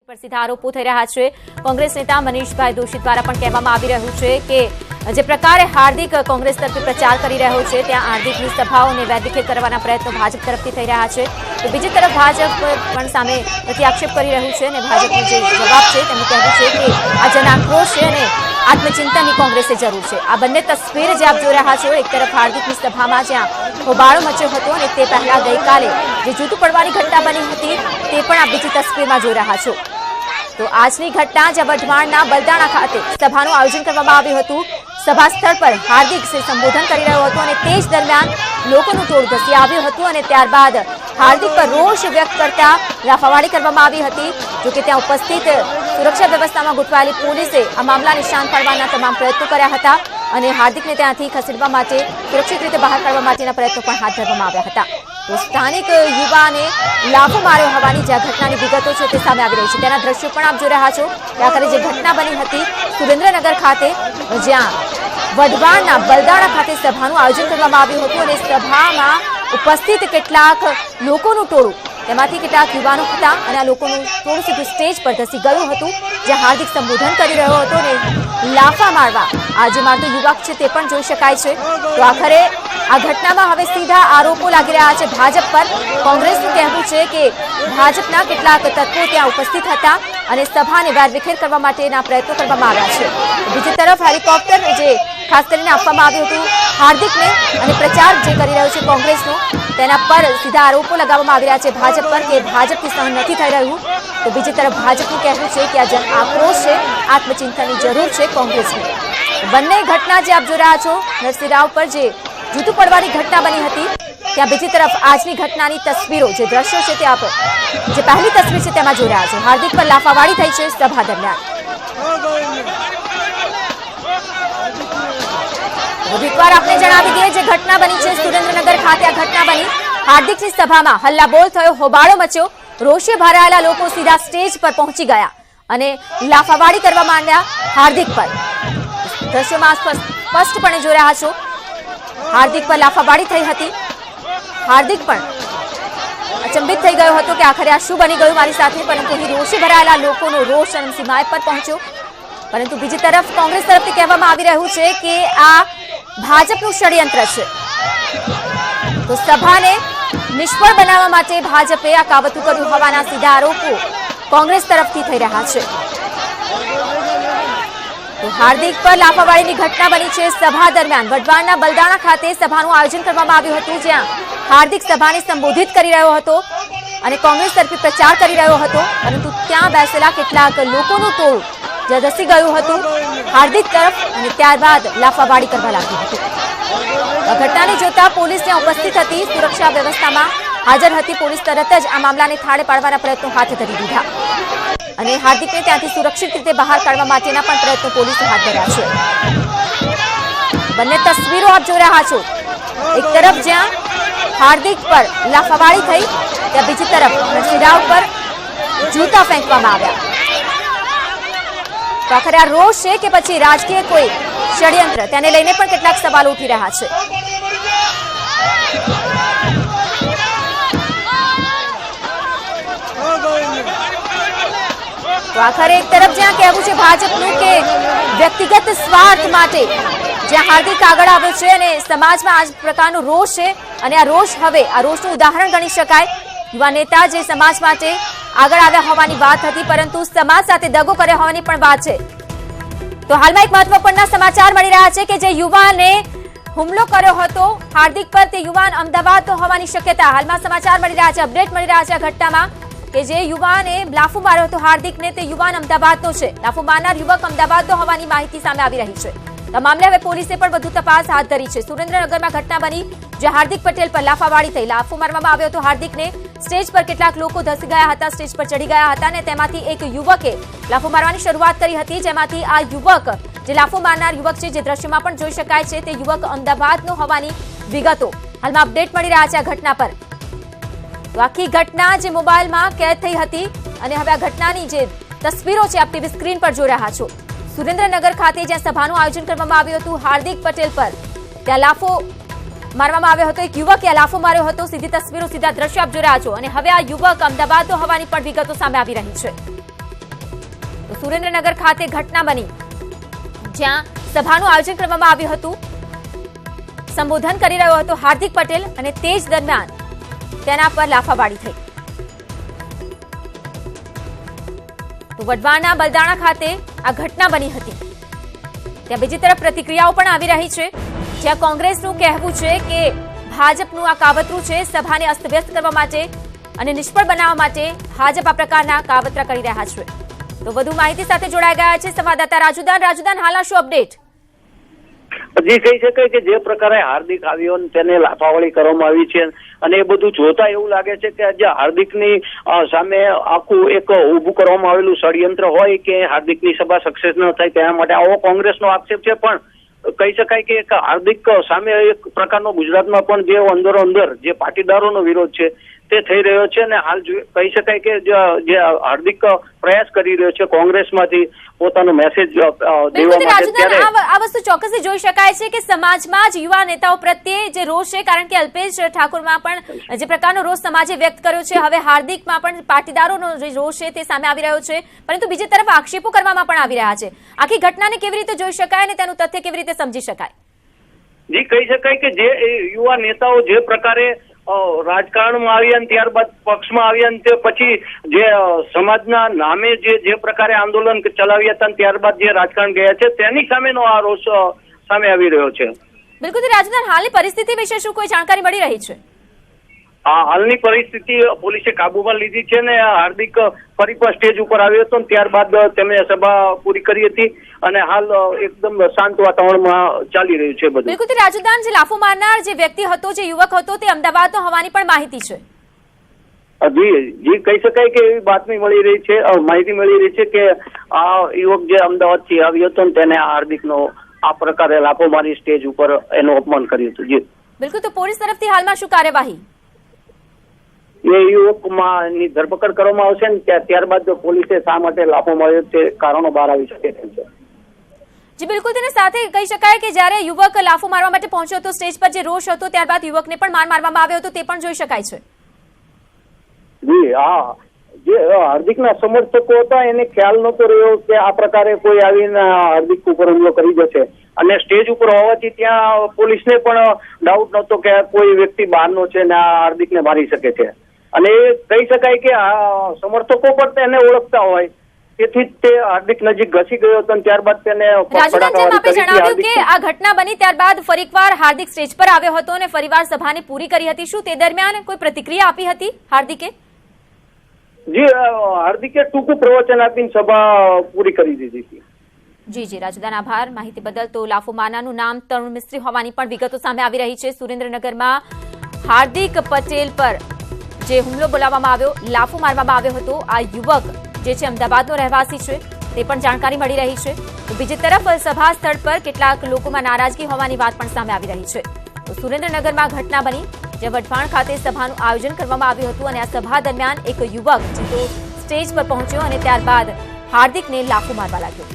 પર સીધા આરોપો થઈ રહ્યા છે। કોંગ્રેસ નેતા મનીષભાઈ દોશી દ્વારા પણ કહેવામાં આવી રહ્યું છે કે જે પ્રકારે હાર્દિક કોંગ્રેસ તરફથી પ્રચાર કરી રહ્યો છે ત્યાં હાર્દિકની સભાઓને વેરવિખેર કરવાના પ્રયત્નો ભાજપ તરફથી થઈ રહ્યા છે। તો બીજી તરફ ભાજપ પણ સામે પ્રત્યાક્ષેપ કરી રહ્યું છે અને ભાજપનો જે જવાબ છે તેમનું કહેવું છે કે આ જનાક્રોશ છે અને આત્મચિંતનની કોંગ્રેસે જરૂર છે। આ બંને તસવીર જે આપ જોઈ રહ્યા છો, એક તરફ હાર્દિકની સભામાં જ્યાં હોબાળો મચ્યો હતો અને તે પહેલા ગઈકાલે જે જૂતું પડવાની ઘટના બની હતી તે પણ આપ બીજી તસવીરમાં જોઈ રહ્યા છો। તો આજની ઘટના જે વઢવાણના બલદાણા ખાતે સભાનું આયોજન કરવામાં આવ્યું હતું। સભા સ્થળ પર હાર્દિક સંબોધન કરી રહ્યો હતો અને તે જ દરમિયાન લોકોનું ટોળું ધસી આવ્યું હતું અને ત્યારબાદ હાર્દિક પર રોષ વ્યક્ત કરતા લાફાવાડી કરવામાં આવી હતી। જોકે ત્યાં ઉપસ્થિત સુરક્ષા વ્યવસ્થામાં ગોઠવાયેલી પોલીસે આ મામલાને શાંત પાડવાના તમામ પ્રયત્નો કર્યા હતા અને હાર્દિકને ત્યાંથી ખસેડવા માટે સુરક્ષિત રીતે બહાર કાઢવા માટેના પ્રયત્નો પણ હાથ ધરવામાં આવ્યા હતા। તો સ્થાનિક યુવાને લાફો માર્યો હોવાની જે ઘટનાની વિગતો છે તે સામે આવી રહી છે। તેના દ્રશ્યો પણ આપ જોઈ રહ્યા છો કે આખરે જે ઘટના બની હતી સુરેન્દ્રનગર ખાતે જ્યાં વઢવાણના બલદાણા ખાતે સભાનું આયોજન કરવામાં આવ્યું હતું અને સભામાં ઉપસ્થિત કેટલાક લોકોનું ટોળું તેમાંથી કેટલાક યુવાનો હતા અને આ લોકોનું ટોળું સીધું સ્ટેજ પર ધસી ગયું હતું જ્યાં હાર્દિક સંબોધન કરી રહ્યો હતો અને લાફા મારવા આ જે મારતો યુવક છે તે પણ જોઈ શકાય છે। તો આખરે આ ઘટનામાં હવે સીધા આરોપો લાગી રહ્યા છે ભાજપ પર। કોંગ્રેસનું કહેવું છે કે ભાજપના કેટલાક તત્વો ત્યાં ઉપસ્થિત હતા અને સભાને વેરવિખેર કરવા માટેના પ્રયત્નો કરવામાં આવ્યા છે। બીજી તરફ હેલિકોપ્ટર જે ખાસ કરીને આપવામાં આવ્યું હતું હાર્દિકને અને પ્રચાર જે કરી રહ્યો છે કોંગ્રેસનો તેના પર સીધા આરોપો લગાવવામાં આવી રહ્યા છે ભાજપ પર કે ભાજપથી સહન નથી થઈ રહ્યું। તો બીજી તરફ ભાજપનું કહેવું છે કે આ જન આક્રોશ છે, આત્મચિંતનની જરૂર છે કોંગ્રેસને। બંને ઘટના જે આપ જોઈ રહ્યા છો નરસિંહરાવ પર જે જૂતું પડવાની ઘટના બની હતી ત્યાં બીજી તરફ આજની ઘટનાની તસવીરો જે દ્રશ્યો છે તે આપ જે પહેલી તસવીર છે તેમાં જોઈ રહ્યા છો હાર્દિક પર લાફાવાડી થઈ છે સભા દરમિયાન। વધુવાર આપને જણાવી દઈએ જે ઘટના બની છે સુરેન્દ્રનગર ખાતે આ ઘટના બની। હાર્દિકની સભામાં હલ્લાબોલ થયો, હોબાળો મચ્યો, રોષે ભરાયેલા લોકો સીધા સ્ટેજ પર પહોંચી ગયા અને લાફાવાડી કરવા માંડ્યા હાર્દિક પર। દ્રશ્યોમાં સ્પષ્ટપણે જોઈ રહ્યા છો હાર્દિક પર લાફાવાડી થઈ હતી। હાર્દિક પણ અચંબિત થઈ ગયો હતો કે આખરે આ શું બની ગયું મારી સાથે, પરંતુ અહીં રોષે ભરાયેલા લોકોનો રોષ ચરમસીમાએ પર પહોંચ્યો। પરંતુ બીજી તરફ કોંગ્રેસ તરફથી કહેવામાં આવી રહ્યું છે કે આ ભાજપનું ષડયંત્ર છે। તો સભાને નિષ્ફળ બનાવવા માટે ભાજપે આ કાવતરું કર્યું હોવાના સીધા આરોપો કોંગ્રેસ તરફથી થઈ રહ્યા છે। તો હાર્દિક પર લાફાવાડીની ઘટના બની છે સભા દરમિયાન વઢવાણના બલદાણા ખાતે સભાનું આયોજન કરવામાં આવ્યું હતું જ્યાં હાર્દિક સભાને સંબોધિત કરી રહ્યો હતો અને કોંગ્રેસ તરફી પ્રચાર કરી રહ્યો હતો, પરંતુ ત્યાં બેસેલા કેટલાક લોકોનું ટોળું જે ધસી ગયું હતું હાર્દિક તરફ અને ત્યારબાદ લાફાવાડી કરવા લાગ્યું હતું। આ ઘટનાને જોતા પોલીસ ત્યાં ઉપસ્થિત હતી, સુરક્ષા વ્યવસ્થામાં હાજર હતી। પોલીસ તરત જ આ મામલાને થાળે પાડવાના પ્રયત્નો હાથ ધરી દીધા અને હાર્દિકને ત્યાંથી સુરક્ષિત રીતે બહાર કાઢવા માટેના પણ પ્રયત્નો પોલીસે હાથ ધર્યા છે। બંને તસવીરો આપ જોઈ રહ્યા છો, એક તરફ જ્યાં હાર્દિક પર લાફાવાડી થઈ ત્યાં બીજી તરફ નરસિંહરાવ પર જૂતા ફેંકવામાં આવ્યા। તો આખરે આ રોષ છે કે પછી રાજકીય કોઈ ષડયંત્ર તેને લઈને પણ કેટલાક સવાલો ઉઠી રહ્યા છે। તો આખરે એક તરફ જ્યાં કહેવું છે ભાજપનું કે વ્યક્તિગત સ્વાર્થ માટે જ્યાં હાર્દિક આગળ આવ્યો છે અને સમાજમાં આ પ્રકારનો રોષ છે અને આ રોષ હવે આ રોષનું ઉદાહરણ ગણી શકાય। યુવા નેતા જે સમાજ માટે આગળ આવ્યા હોવાની વાત હતી પરંતુ સમાજ સાથે દગો કર્યા હોવાની પણ વાત છે। તો હાલમાં એક મહત્વપૂર્ણ સમાચાર મળી રહ્યા છે કે જે યુવાને હુમલો કર્યો હતો હાર્દિક પર તે યુવાન અમદાવાદનો હોવાની શક્યતા હાલમાં સમાચાર મળી રહ્યા છે, અપડેટ મળી રહ્યા છે આ ઘટનામાં કે જે યુવાને લાફો માર્યો હતો હાર્દિકને તે યુવાન અમદાવાદનો છે। લાફો મારનાર યુવક અમદાવાદનો હોવાની માહિતી સામે આવી રહી છે। આ મામલે હવે પોલીસે પણ વધુ તપાસ હાથ ધરી છે। સુરેન્દ્રનગરમાં ઘટના બની જ્યાં હાર્દિક પટેલ પર લાફાવાડી થઈ, લાફો મારવામાં આવ્યો હતો હાર્દિકને। સ્ટેજ પર કેટલાક લોકો ધસી ગયા હતા, સ્ટેજ પર ચડી ગયા હતા અને તેમાંથી એક યુવકે લાફો મારવાની શરૂઆત કરી હતી જેમાંથી આ યુવક જે લાફો મારનાર યુવક છે જે દ્રશ્યમાં પણ જોઈ શકાય છે તે યુવક અમદાવાદનો હોવાની વિગતો હાલમાં અપડેટ મળી રહ્યા છે આ ઘટના પર। તો આખી ઘટના જે મોબાઈલમાં કેદ થઈ હતી અને હવે આ ઘટનાની જે તસવીરો છે આપ ટીવી સ્ક્રીન પર જોઈ રહ્યા છો સુરેન્દ્રનગર ખાતે જ્યાં સભાનું આયોજન કરવામાં આવ્યું હતું હાર્દિક પટેલ પર ત્યાં લાફો મારવામાં આવ્યો હતો, એક યુવકે લાફો માર્યો હતો। સીધી તસવીરો સીધા દ્રશ્યો આપ જોઈ રહ્યા છો અને હવે આ યુવક અમદાવાદનો હોવાની પણ વિગતો સામે આવી રહી છે। તો સુરેન્દ્રનગર ખાતે ઘટના બની જ્યાં સભાનું આયોજન કરવામાં આવ્યું હતું. સંબોધન કરી રહ્યો હતો હાર્દિક પટેલ અને તે જ દરમિયાન તેના પર લાફાબાડી થઈ. તો વઢવાણના બલદાણા ખાતે આ ઘટના બની હતી. ત્યાં બીજી તરફ પ્રતિક્રિયાઓ પણ આવી રહી છે, જ્યાં કોંગ્રેસનું કહેવું છે કે ભાજપનું આ કાવતરું છે સભાને અસ્તવ્યસ્ત કરવા માટે અને નિષ્ફળ બનાવવા માટે ભાજપ આ પ્રકારના કાવતરા કરી રહ્યા છે. તો વધુ માહિતી સાથે જોડાઈ ગયા છે સંવાદદાતા રાજુદાન, હાલ શું અપડેટ? હજી કહી શકાય કે જે પ્રકારે હાર્દિક આવ્યો તેને લાફાવળી કરવામાં આવી છે અને એ બધું જોતા એવું લાગે છે કે આજે હાર્દિકની સામે આખું એક ઊભું કરવામાં આવેલું ષડયંત્ર હોય કે હાર્દિકની સભા સક્સેસ ન થાય તેના માટે આવો કોંગ્રેસનો આક્ષેપ છે. પણ કહી શકાય કે એક હાર્દિક સામે એક પ્રકારનો ગુજરાતમાં પણ જે અંદરો અંદર જે પાટીદારોનો વિરોધ છે તે થઈ રહ્યો છે અને હાલ કહી શકાય કે જે હાર્દિક પ્રયાસ કરી રહ્યો છે કોંગ્રેસમાંથી પોતાનો મેસેજ દેવા માટે. આ વસ્તુ ચોક્કસથી જોઈ શકાય છે કે સમાજમાં જ યુવા નેતાઓ પ્રત્યે જે રોષ છે, કારણ કે અલ્પેશ ઠાકોરમાં પણ જે પ્રકારનો રોષ સમાજે વ્યક્ત કર્યો છે, હવે હાર્દિકમાં પણ પાટીદારોનો જે રોષ છે તે સામે આવી રહ્યો છે, પરંતુ બીજી તરફ આક્ષેપો કરવામાં પણ આવી રહ્યા છે. આખી ઘટનાને કેવી રીતે જોઈ શકાય અને તેનું તથ્ય કેવી રીતે સમજી શકાય? જી કહી શકાય કે જે યુવા નેતાઓ જે પ્રકારે રાજકારણમાં આવ્યા અને ત્યારબાદ પક્ષમાં આવ્યા અને તે પછી જે સમાજના નામે જે પ્રકારે આંદોલન ચલાવ્યા હતા ત્યારબાદ જે રાજકારણ ગયા છે તેની સામેનો આ રોષ સામે આવી રહ્યો છે. બિલકુલ રાજદાન, હાલની પરિસ્થિતિ વિશે શું કોઈ જાણકારી મળી રહી છે? હાલની પરિસ્થિતિ પોલીસે કાબુમાં લીધી છે ને હાર્દિક ફરી પણ સ્ટેજ ઉપર આવ્યો હતો ત્યારબાદ તેમણે સભા પૂરી કરી હતી અને હાલ એકદમ શાંત વાતાવરણમાં ચાલી રહ્યું છે બધું. બિલકુલ રાજદાન, જે લાફો મારનાર જે વ્યક્તિ હતો, જે યુવક હતો, તે અમદાવાદનો હોવાની પણ માહિતી છે. જી કહી શકાય કે એવી બાતમી મળી રહી છે, માહિતી મળી રહી છે કે આ યુવક જે અમદાવાદથી આવ્યો હતો તેને હાર્દિકનો આ પ્રકારે લાફો મારી સ્ટેજ ઉપર એનું અપમાન કર્યું હતું. જી બિલકુલ. તો પોલીસ તરફથી હાલમાં શું કાર્યવાહી? એ યુવકમાં ની ધરપકડ કરવામાં આવશે ને ત્યારબાદ પોલીસે શા માટે લાફો માર્યો તે કારણો બહાર આવી શકે તેમ છે. જી બિલકુલ. તેની સાથે કહી શકાય કે જ્યારે યુવક લાફો મારવા માટે પહોંચ્યો હતો સ્ટેજ પર, જે રોષ હતો ત્યારબાદ યુવકને પણ માર મારવામાં આવ્યો હતો તે પણ જોઈ શકાય છે. જી હા, જે હાર્દિકના સમર્થકો હતા એને ખ્યાલ નતો રહ્યો કે આ પ્રકારે કોઈ આવીને હાર્દિક ઉપર હુમલો કરી જશે અને સ્ટેજ ઉપર હોવાથી ત્યાં પોલીસને પણ ડાઉટ નતો કે કોઈ વ્યક્તિ બહારનો છે ને આ હાર્દિકને મારી શકે છે અને કહી શકાય કે આ સમર્થકો પણ તેને ઓળખતા હોય તેથી તે હાર્દિક નજીક ઘસી ગયો હતો ત્યારબાદ તેને જણાવ્યું કે આ ઘટના બની ત્યારબાદ ફરીવાર હાર્દિક સ્ટેજ પર આવ્યો હતો અને ફરીવાર સભાને પૂરી કરી હતી. શું તે દરમિયાન કોઈ પ્રતિક્રિયા આપી હતી હાર્દિકે? જી હાર્દિકે ટૂંકું પ્રવચન આપીને સભા પૂરી કરી દીધી હતી. જી રાજદાન, આભાર માહિતી બદલ. તો લાફો મારનારનું નામ તરુણ મિસ્ત્રી હોવાની પણ વિગતો સામે આવી રહી છે. સુરેન્દ્રનગરમાં હાર્દિક પટેલ પર જે હુમલો બોલાવવામાં આવ્યો, લાફો મારવામાં આવ્યો હતો, આ યુવક જે છે અમદાવાદનો રહેવાસી છે તે પણ જાણકારી મળી રહી છે. તો બીજી તરફ સભા સ્થળ પર કેટલાક લોકોમાં નારાજગી હોવાની વાત પણ સામે આવી રહી છે. તો સુરેન્દ્રનગરમાં ઘટના બની જે વઢવાણ ખાતે સભાનું આયોજન કરવામાં આવ્યું હતું અને આ સભા દરમિયાન એક યુવક જે તો સ્ટેજ પર પહોંચ્યો અને ત્યારબાદ હાર્દિકને લાફો મારવા લાગ્યો.